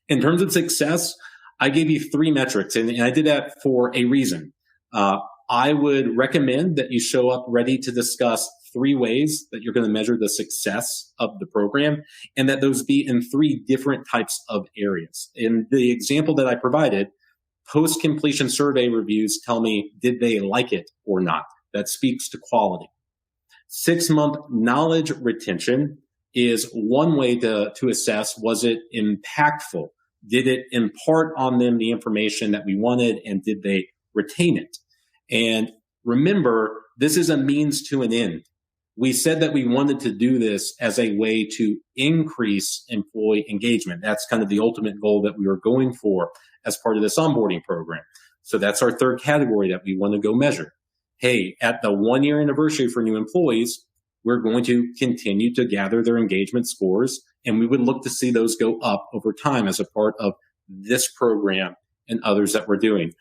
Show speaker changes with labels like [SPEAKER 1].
[SPEAKER 1] In terms of success, I gave you 3 metrics, and I did that for a reason. I would recommend that you show up ready to discuss 3 ways that you're going to measure the success of the program, and that those be in 3 different types of areas. In the example that I provided, post-completion survey reviews tell me, did they like it or not? That speaks to quality. 6-month knowledge retention is one way to assess, was it impactful? Did it impart on them the information that we wanted, and did they retain it? And remember, this is a means to an end. We said that we wanted to do this as a way to increase employee engagement. That's kind of the ultimate goal that we were going for as part of this onboarding program. So that's our 3rd category that we want to go measure. Hey, at the 1-year anniversary for new employees, we're going to continue to gather their engagement scores, and we would look to see those go up over time as a part of this program and others that we're doing.